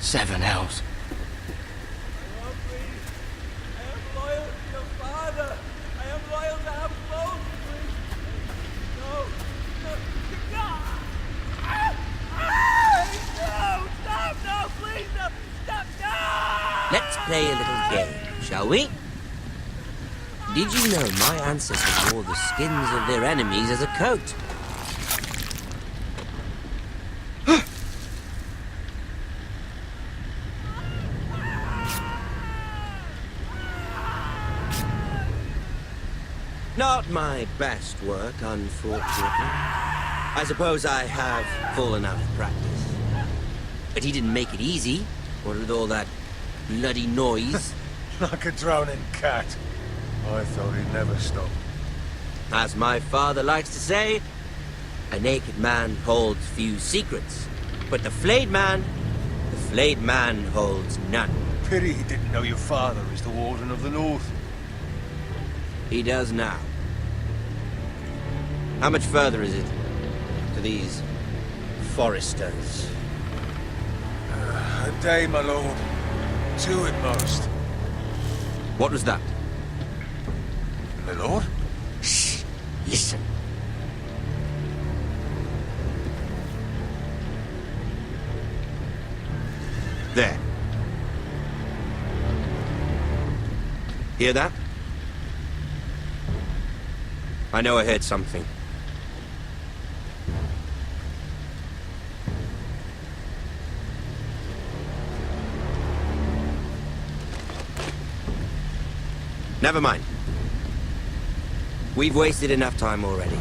Seven hells. Let's play a little game, shall we? Did you know my ancestors wore the skins of their enemies as a coat? Not my best work, unfortunately. I suppose I have fallen out of practice. But he didn't make it easy, what with all that bloody noise. Like a drowning cat. I thought he'd never stop. As my father likes to say, a naked man holds few secrets. But the flayed man holds none. Pity he didn't know your father is the Warden of the North. He does now. How much further is it to these foresters? A day, my lord. 2 at most. What was that? My lord? Shh! Listen. There. Hear that? I know I heard something. Never mind. We've wasted enough time already.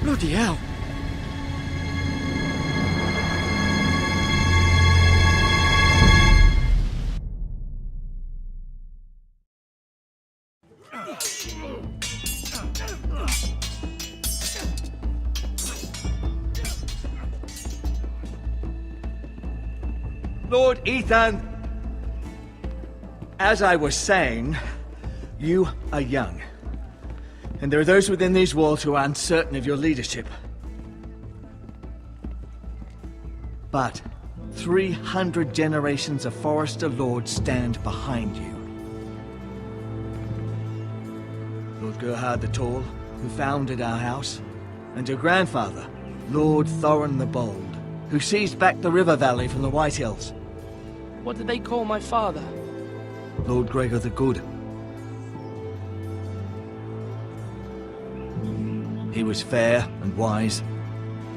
Bloody hell. Lord Ethan, as I was saying, you are young. And there are those within these walls who are uncertain of your leadership. But 300 generations of Forester Lords stand behind you. Lord Gerhard the Tall, who founded our house, and your grandfather, Lord Thorin the Bold, who seized back the river valley from the White Hills. What did they call my father? Lord Gregor the Good. He was fair and wise,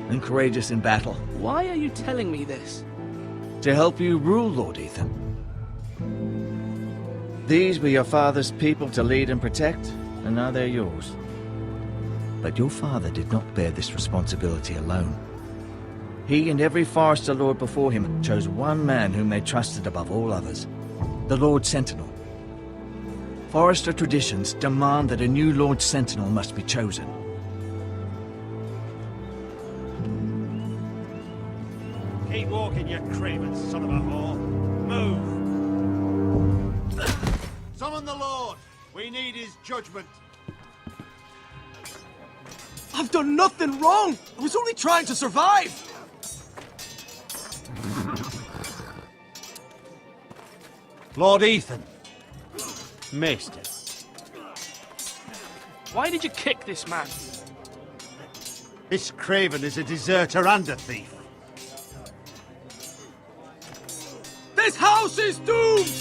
and courageous in battle. Why are you telling me this? To help you rule, Lord Ethan. These were your father's people to lead and protect, and now they're yours. But your father did not bear this responsibility alone. He and every Forester Lord before him chose one man whom they trusted above all others, the Lord Sentinel. Forester traditions demand that a new Lord Sentinel must be chosen. Keep walking, you craven son of a whore. Move! Summon the Lord! We need his judgment. I've done nothing wrong! I was only trying to survive! Lord Ethan. Missed it. Why did you kick this man? This craven is a deserter and a thief. This house is doomed!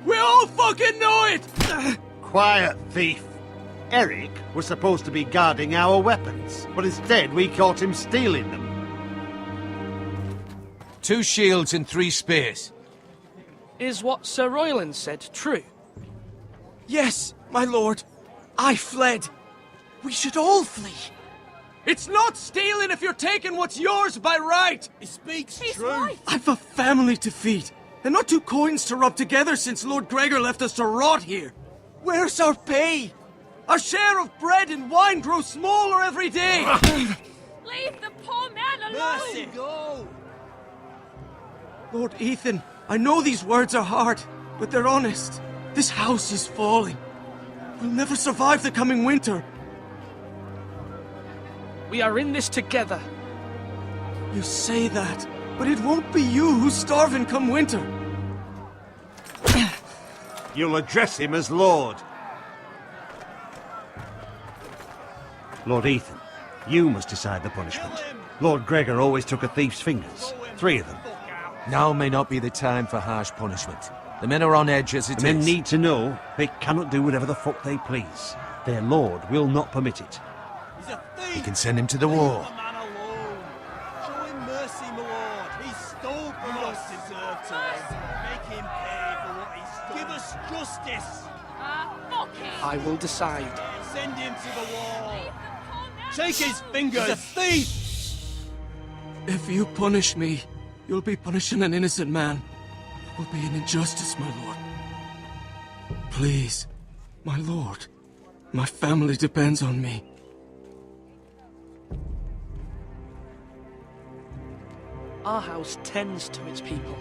We all fucking know it! Quiet, thief. Eric was supposed to be guarding our weapons, but instead we caught him stealing them. 2 shields and 3 spears. Is what Sir Royland said true? Yes, my lord. I fled. We should all flee. It's not stealing if you're taking what's yours by right. He speaks He's true. right. I've a family to feed, and not 2 coins to rub together since Lord Gregor left us to rot here. Where's our pay? Our share of bread and wine grows smaller every day. Leave the poor man alone. Mercy, go. Lord Ethan, I know these words are hard, but they're honest. This house is falling. We'll never survive the coming winter. We are in this together. You say that, but it won't be you who's starving come winter. You'll address him as Lord. Lord Ethan, you must decide the punishment. Lord Gregor always took a thief's fingers. 3 of them. Now may not be the time for harsh punishment. The men are on edge as it The men is. need to know they cannot do whatever the fuck they please. Their lord will not permit it. He's a thief. You can send him to the war. Leave the man alone. Show him mercy, my lord. He stole from us. Deserve to make him pay for what he stole. Give us justice. Fuck him. I will decide. Send him to the wall. Leave the poor man Take his fingers. He's a thief. If you punish me, you'll be punishing an innocent man. It will be an injustice, my lord. Please, my lord. My family depends on me. Our house tends to its people.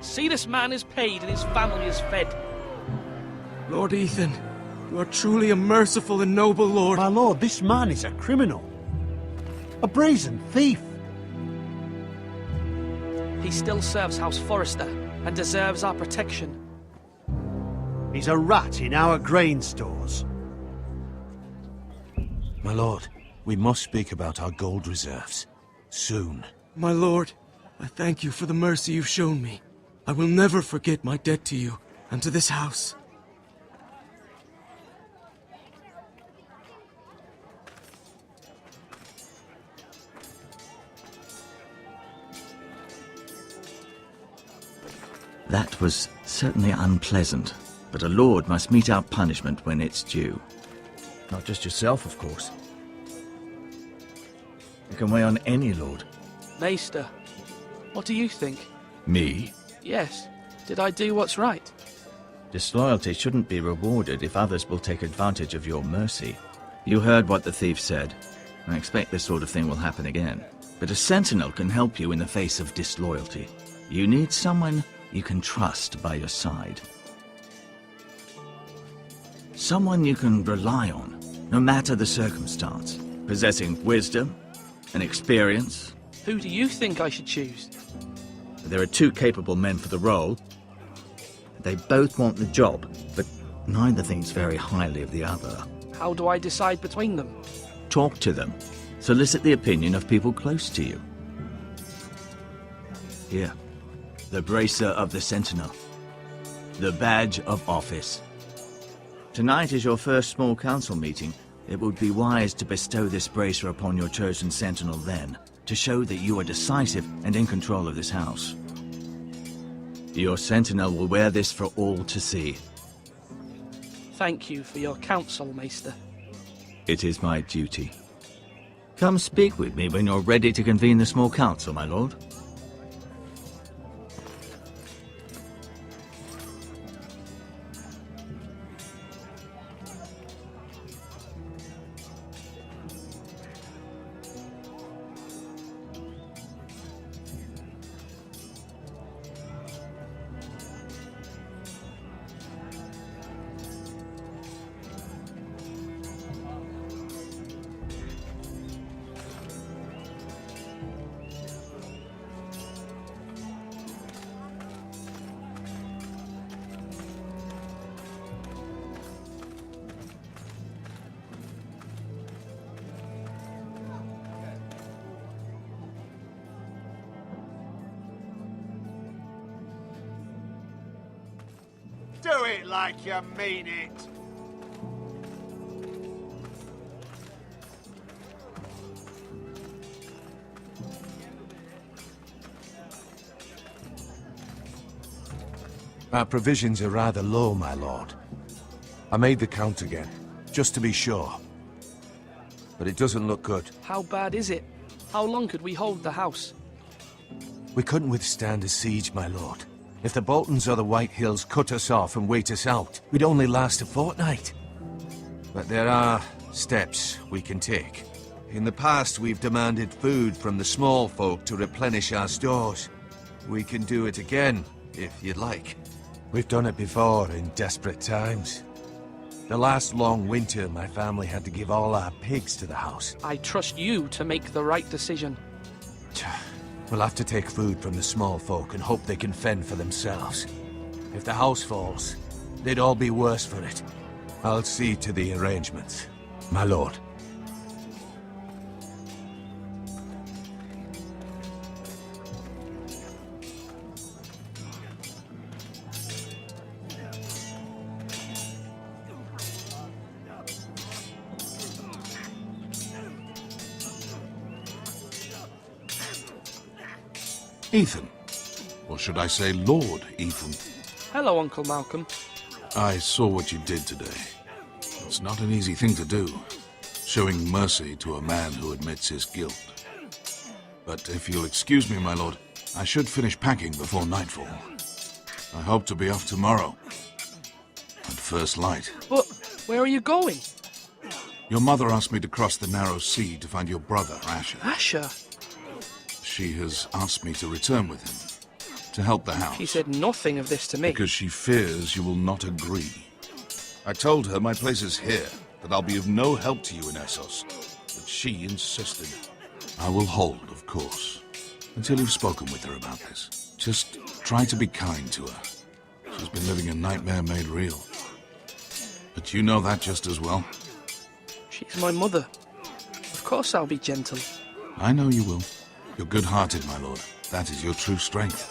See, this man is paid and his family is fed. Lord Ethan, you are truly a merciful and noble lord. My lord, this man is a criminal. A brazen thief. He still serves House Forrester and deserves our protection. He's a rat in our grain stores. My lord, we must speak about our gold reserves. Soon. My lord, I thank you for the mercy you've shown me. I will never forget my debt to you and to this house. That was certainly unpleasant, but a lord must mete out punishment when it's due. Not just yourself, of course. You can weigh on any lord. Maester, what do you think? Me? Yes. Did I do what's right? Disloyalty shouldn't be rewarded if others will take advantage of your mercy. You heard what the thief said. I expect this sort of thing will happen again. But a sentinel can help you in the face of disloyalty. You need someone you can trust by your side. Someone you can rely on, no matter the circumstance. Possessing wisdom and experience. Who do you think I should choose? There are 2 capable men for the role. They both want the job, but neither thinks very highly of the other. How do I decide between them? Talk to them. Solicit the opinion of people close to you. Here, the bracer of the Sentinel. The badge of office. Tonight is your first small council meeting. It would be wise to bestow this bracer upon your chosen Sentinel then, to show that you are decisive and in control of this house. Your Sentinel will wear this for all to see. Thank you for your counsel, Maester. It is my duty. Come speak with me when you're ready to convene the small council, my lord. Do it like you mean it. Our provisions are rather low, my lord. I made the count again, just to be sure. But it doesn't look good. How bad is it? How long could we hold the house? We couldn't withstand a siege, my lord. If the Boltons or the White Hills cut us off and wait us out, we'd only last a fortnight. But there are steps we can take. In the past, we've demanded food from the small folk to replenish our stores. We can do it again, if you'd like. We've done it before in desperate times. The last long winter, my family had to give all our pigs to the house. I trust you to make the right decision. We'll have to take food from the small folk and hope they can fend for themselves. If the house falls, they'd all be worse for it. I'll see to the arrangements, my lord. Ethan. Or should I say Lord Ethan? Hello, Uncle Malcolm. I saw what you did today. It's not an easy thing to do, showing mercy to a man who admits his guilt. But if you'll excuse me, my lord, I should finish packing before nightfall. I hope to be off tomorrow, at first light. But where are you going? Your mother asked me to cross the narrow sea to find your brother, Asher. Asher? She has asked me to return with him, to help the house. She said nothing of this to me. Because she fears you will not agree. I told her my place is here, that I'll be of no help to you in Essos. But she insisted. I will hold, of course, until you've spoken with her about this. Just try to be kind to her. She's been living a nightmare made real. But you know that just as well. She's my mother. Of course I'll be gentle. I know you will. You're good-hearted, my lord. That is your true strength.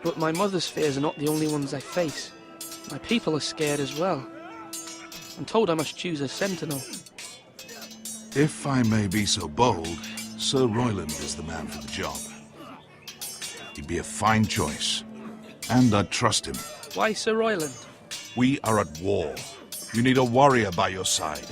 But my mother's fears are not the only ones I face. My people are scared as well. I'm told I must choose a sentinel. If I may be so bold, Sir Royland is the man for the job. He'd be a fine choice, and I'd trust him. Why Sir Royland? We are at war. You need a warrior by your side.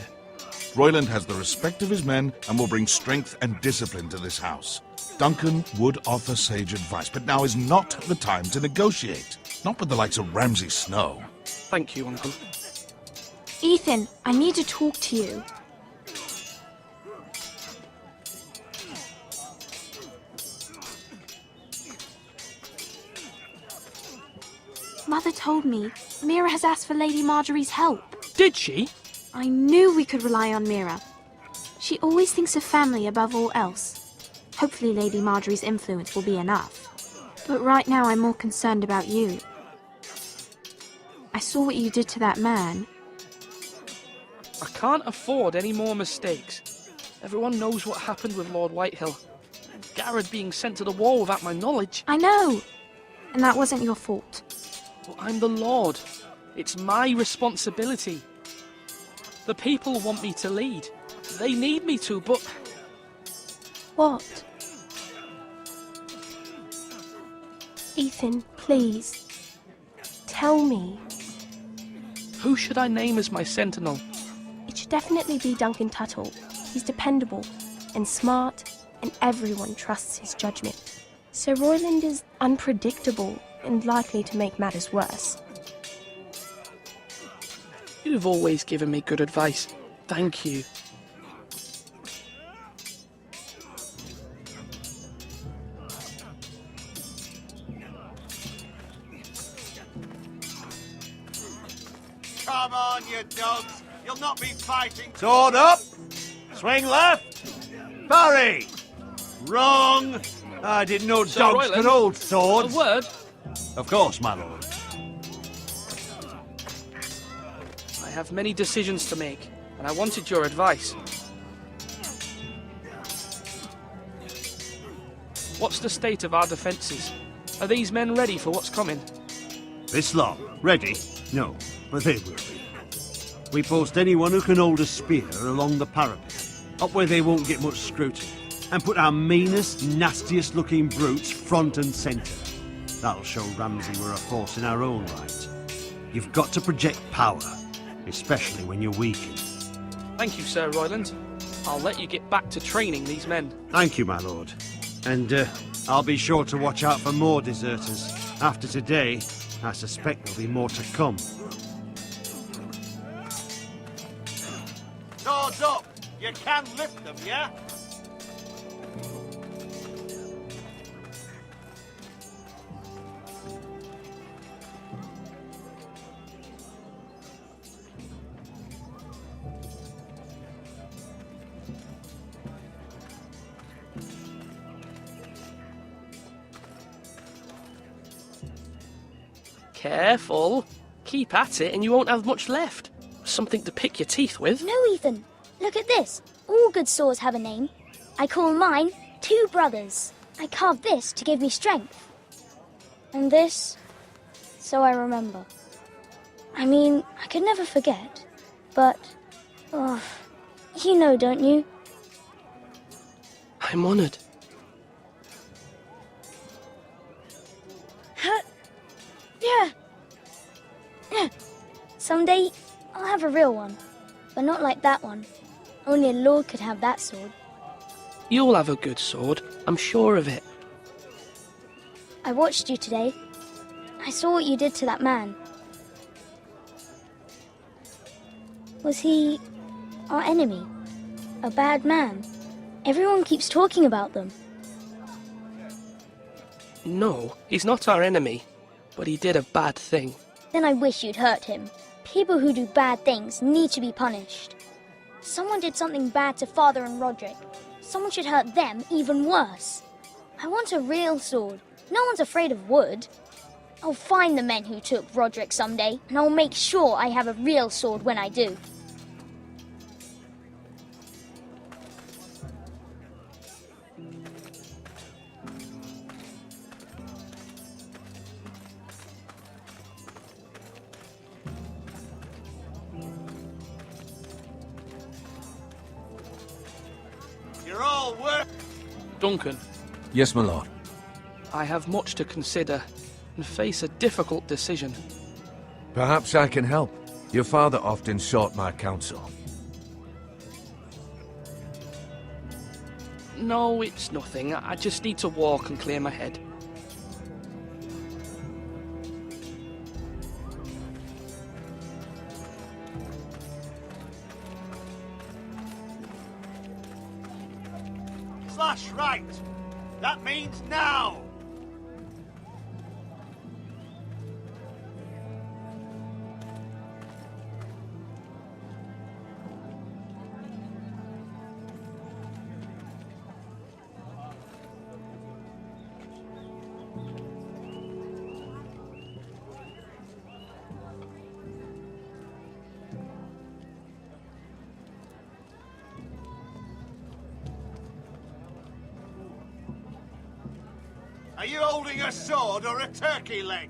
Royland has the respect of his men and will bring strength and discipline to this house. Duncan would offer sage advice, but now is not the time to negotiate. Not with the likes of Ramsay Snow. Thank you, Uncle. Ethan, I need to talk to you. Mother told me Mira has asked for Lady Marjorie's help. Did she? I knew we could rely on Mira. She always thinks of family above all else. Hopefully Lady Marjorie's influence will be enough. But right now I'm more concerned about you. I saw what you did to that man. I can't afford any more mistakes. Everyone knows what happened with Lord Whitehill. Garrett being sent to the war without my knowledge. I know. And that wasn't your fault. Well, I'm the Lord. It's my responsibility. The people want me to lead. They need me to, but... What? Ethan, please. Tell me. Who should I name as my sentinel? It should definitely be Duncan Tuttle. He's dependable and smart, and everyone trusts his judgment. Sir Royland is unpredictable and likely to make matters worse. You've always given me good advice. Thank you. Come on, you dogs. You'll not be fighting. Sword up. Swing left. Parry. Wrong. I didn't know Sir dogs Royland, could hold swords. A word? Of course, my lord. I have many decisions to make, and I wanted your advice. What's the state of our defences? Are these men ready for what's coming? This lot, ready? No, but they will be. We post anyone who can hold a spear along the parapet, up where they won't get much scrutiny, and put our meanest, nastiest looking brutes front and centre. That'll show Ramsay we're a force in our own right. You've got to project power, especially when you're weakened. Thank you, Sir Royland. I'll let you get back to training these men. Thank you, my lord. And I'll be sure to watch out for more deserters. After today, I suspect there'll be more to come. Swords up! You can lift them, yeah? Careful. Keep at it and you won't have much left. Something to pick your teeth with. No, Ethan. Look at this. All good swords have a name. I call mine Two Brothers. I carved this to give me strength. And this, so I remember. I mean, I could never forget. But, oh, you know, don't you? I'm honoured. Yeah. Someday, I'll have a real one. But not like that one. Only a lord could have that sword. You'll have a good sword. I'm sure of it. I watched you today. I saw what you did to that man. Was he our enemy? A bad man? Everyone keeps talking about them. No, he's not our enemy. But he did a bad thing. Then I wish you'd hurt him. People who do bad things need to be punished. Someone did something bad to Father and Roderick. Someone should hurt them even worse. I want a real sword. No one's afraid of wood. I'll find the men who took Roderick someday, and I'll make sure I have a real sword when I do. You're all work. Duncan, Yes, my lord. I have much to consider and face a difficult decision. Perhaps I can help. Your father often sought my counsel. No, it's nothing. I just need to walk and clear my head. Slash right. That means now. Are you holding a sword or a turkey leg?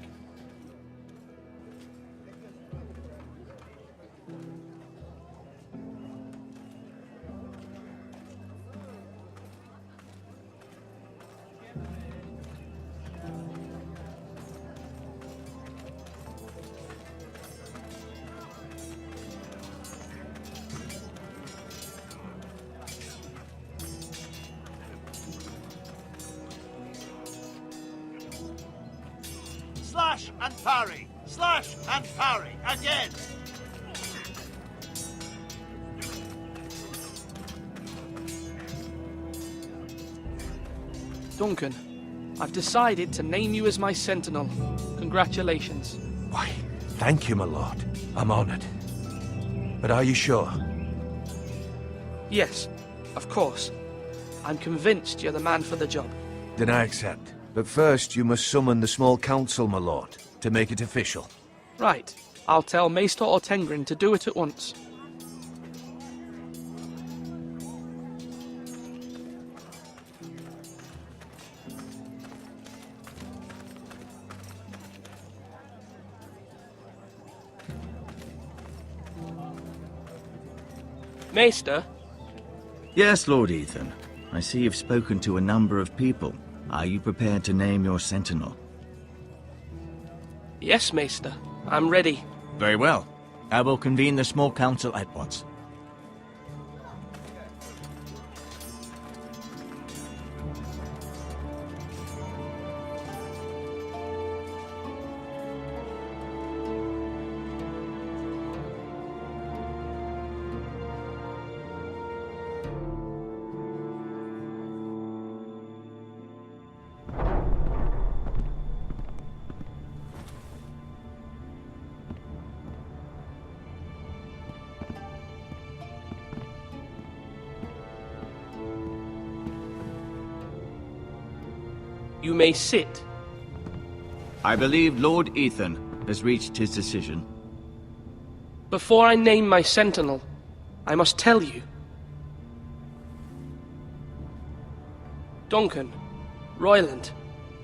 Slash and parry. Slash and parry. Again. Duncan, I've decided to name you as my sentinel. Congratulations. Why, thank you, my lord. I'm honored. But are you sure? Yes, of course. I'm convinced you're the man for the job. Then I accept. But first, you must summon the small council, my lord, to make it official. Right. I'll tell Maester Ortengrin to do it at once. Maester? Yes, Lord Ethan. I see you've spoken to a number of people. Are you prepared to name your sentinel? Yes, Maester. I'm ready. Very well. I will convene the small council at once. You may sit. I believe Lord Ethan has reached his decision. Before I name my sentinel, I must tell you. Duncan, Royland,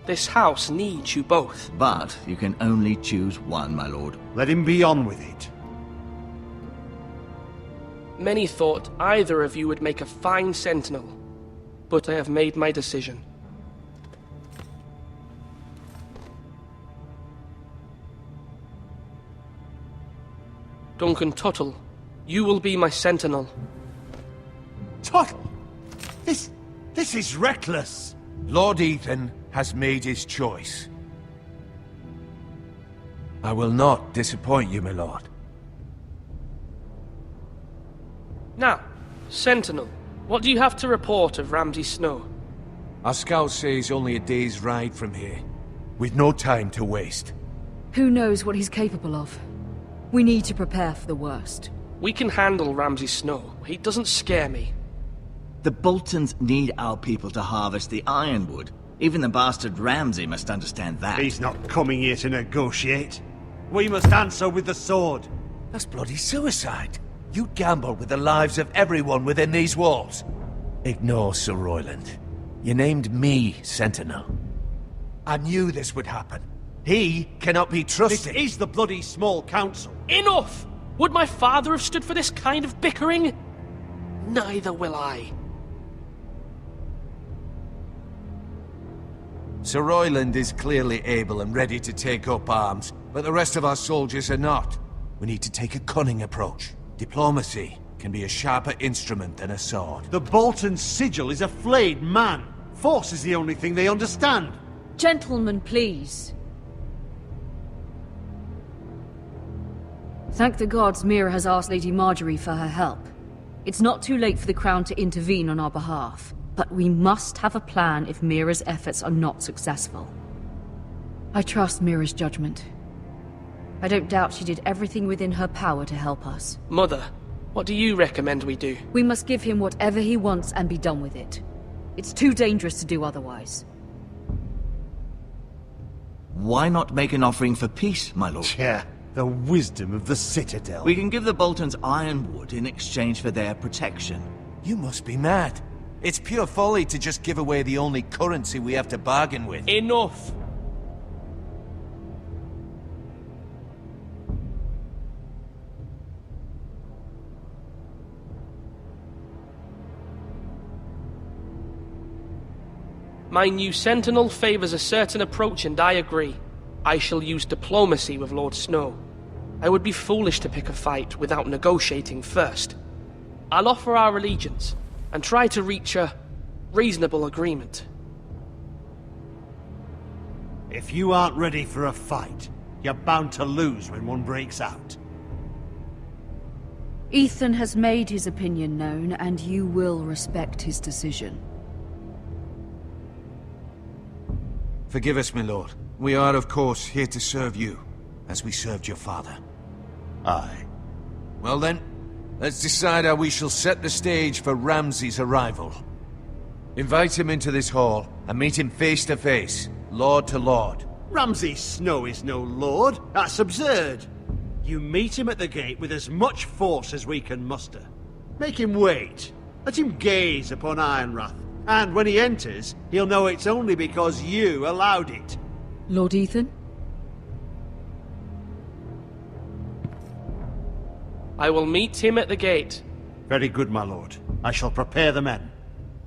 this house needs you both. But you can only choose one, my lord. Let him be on with it. Many thought either of you would make a fine sentinel, but I have made my decision. Duncan Tuttle, you will be my sentinel. Tut! This is reckless. Lord Ethan has made his choice. I will not disappoint you, my lord. Now, sentinel, what do you have to report of Ramsay Snow? Our scouts say he's only a day's ride from here, with no time to waste. Who knows what he's capable of? We need to prepare for the worst. We can handle Ramsay Snow. He doesn't scare me. The Boltons need our people to harvest the ironwood. Even the bastard Ramsay must understand that. He's not coming here to negotiate. We must answer with the sword. That's bloody suicide. You gamble with the lives of everyone within these walls. Ignore Sir Royland. You named me Sentinel. I knew this would happen. He cannot be trusted. This is the bloody small council. Enough! Would my father have stood for this kind of bickering? Neither will I. Sir Royland is clearly able and ready to take up arms, but the rest of our soldiers are not. We need to take a cunning approach. Diplomacy can be a sharper instrument than a sword. The Bolton sigil is a flayed man. Force is the only thing they understand. Gentlemen, please. Thank the gods Mira has asked Lady Marjorie for her help. It's not too late for the Crown to intervene on our behalf, but we must have a plan if Mira's efforts are not successful. I trust Mira's judgment. I don't doubt she did everything within her power to help us. Mother, what do you recommend we do? We must give him whatever he wants and be done with it. It's too dangerous to do otherwise. Why not make an offering for peace, my lord? Yeah, the wisdom of the Citadel. We can give the Boltons ironwood in exchange for their protection. You must be mad. It's pure folly to just give away the only currency we have to bargain with. Enough! My new sentinel favors a certain approach, and I agree. I shall use diplomacy with Lord Snow. I would be foolish to pick a fight without negotiating first. I'll offer our allegiance, and try to reach a reasonable agreement. If you aren't ready for a fight, you're bound to lose when one breaks out. Ethan has made his opinion known, and you will respect his decision. Forgive us, my lord. We are, of course, here to serve you, as we served your father. Aye. Well then, let's decide how we shall set the stage for Ramsay's arrival. Invite him into this hall, and meet him face to face, lord to lord. Ramsay Snow is no lord. That's absurd. You meet him at the gate with as much force as we can muster. Make him wait. Let him gaze upon Ironrath. And when he enters, he'll know it's only because you allowed it. Lord Ethan? I will meet him at the gate. Very good, my lord. I shall prepare the men.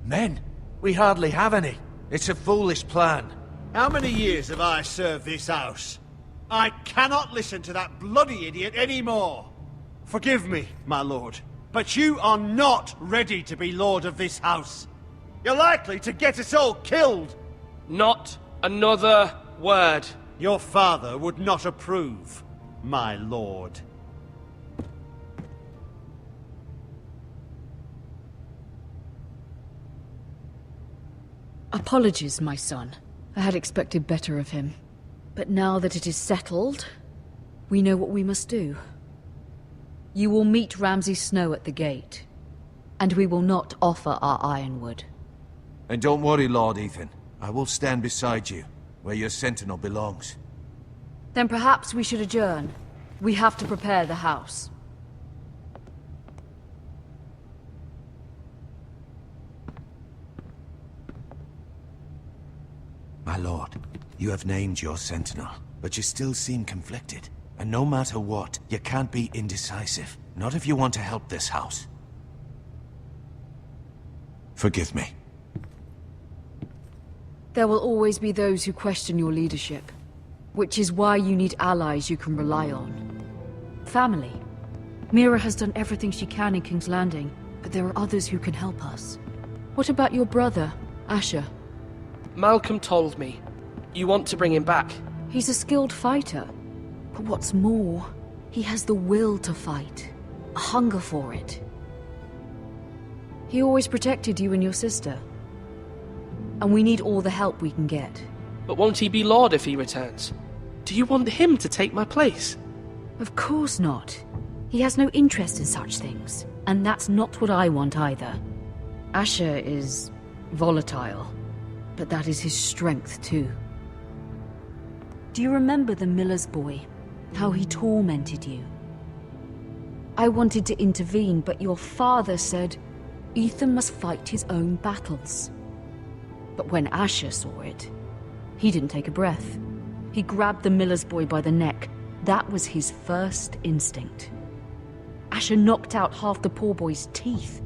Men? We hardly have any. It's a foolish plan. How many years have I served this house? I cannot listen to that bloody idiot anymore. Forgive me, my lord, but you are not ready to be lord of this house. You're likely to get us all killed. Not another word. Your father would not approve, my lord. Apologies, my son. I had expected better of him. But now that it is settled, we know what we must do. You will meet Ramsay Snow at the gate, and we will not offer our ironwood. And don't worry, Lord Ethan. I will stand beside you, where your sentinel belongs. Then perhaps we should adjourn. We have to prepare the house. My lord, you have named your sentinel, but you still seem conflicted. And no matter what, you can't be indecisive. Not if you want to help this house. Forgive me. There will always be those who question your leadership, which is why you need allies you can rely on. Family. Mira has done everything she can in King's Landing, but there are others who can help us. What about your brother, Asher? Malcolm told me. You want to bring him back? He's a skilled fighter. But what's more, he has the will to fight. A hunger for it. He always protected you and your sister. And we need all the help we can get. But won't he be Lord if he returns? Do you want him to take my place? Of course not. He has no interest in such things. And that's not what I want either. Asher is volatile. But that is his strength too. Do you remember the miller's boy? How he tormented you? I wanted to intervene, but your father said Ethan must fight his own battles. But when Asher saw it, he didn't take a breath. He grabbed the miller's boy by the neck. That was his first instinct. Asher knocked out half the poor boy's teeth.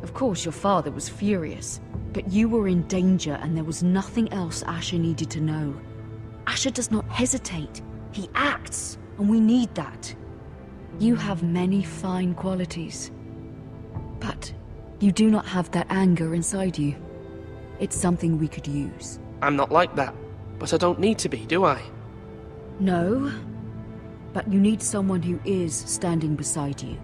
Of course, your father was furious, but you were in danger and there was nothing else Asher needed to know. Asher does not hesitate. He acts, and we need that. You have many fine qualities, but you do not have that anger inside you. It's something we could use. I'm not like that, but I don't need to be, do I? No, but you need someone who is standing beside you.